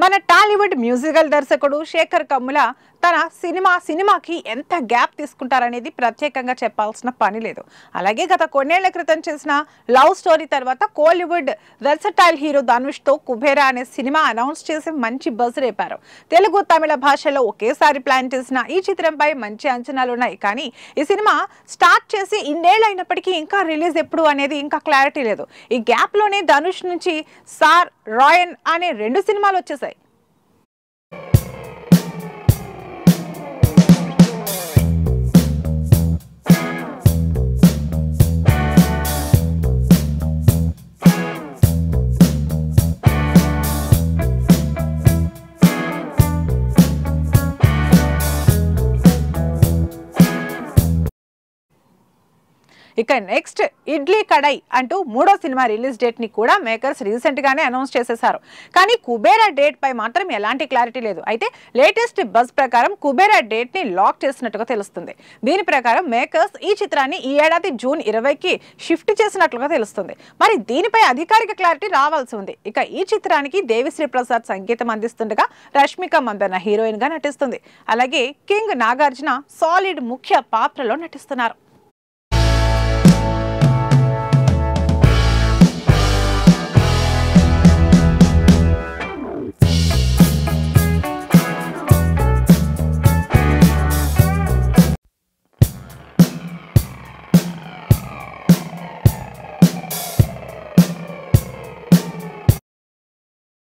మన టాలీవుడ్ మ్యూజికల్ దర్శకుడు శేఖర్ కమ్ముల తన సినిమాకి ఎంత గ్యాప్ తీసుకుంటారనేది ప్రత్యేకంగా చెప్పాల్సిన పని లేదు. అలాగే గత కొన్నేళ్ల క్రితం చేసిన లవ్ స్టోరీ తర్వాత కోలీవుడ్ వెర్సటైల్ హీరో ధనుష్తో కుబేరా అనే సినిమా అనౌన్స్ చేసి మంచి బజ్ రేపారు. తెలుగు తమిళ భాషలో ఒకేసారి ప్లాన్ చేసిన ఈ చిత్రంపై మంచి అంచనాలు ఉన్నాయి. కానీ ఈ సినిమా స్టార్ట్ చేసి ఇన్నేళ్ళు అయినప్పటికీ ఇంకా రిలీజ్ ఎప్పుడు అనేది ఇంకా క్లారిటీ లేదు. ఈ గ్యాప్ లోనే ధనుష్ నుంచి సార్, రాయన్ అనే 2 సినిమాలు వచ్చేసాయి. ఇక నెక్స్ట్ ఇడ్లీ కడాయి అంటూ 3వ సినిమా రిలీజ్ డేట్ ని కూడా మేకర్స్ రీసెంట్ గానే అనౌన్స్ చేసేశారు. కానీ కుబేరా డేట్ పై మాత్రం ఎలాంటి క్లారిటీ లేదు. అయితే లేటెస్ట్ బజ్ ప్రకారం కుబేరా డేట్ ని లాక్ చేసినట్టుగా తెలుస్తుంది. దీని ప్రకారం మేకర్స్ ఈ చిత్రాన్ని ఈ ఏడాది జూన్ 20కి షిఫ్ట్ చేసినట్లుగా తెలుస్తుంది. మరి దీనిపై అధికారిక క్లారిటీ రావాల్సి ఉంది. ఇక ఈ చిత్రానికి దేవిశ్రీ ప్రసాద్ సంగీతం అందిస్తుండగా రష్మిక మందన్న హీరోయిన్ గా నటిస్తుంది. అలాగే కింగ్ నాగార్జున సాలిడ్ ముఖ్య పాత్రలో నటిస్తున్నారు.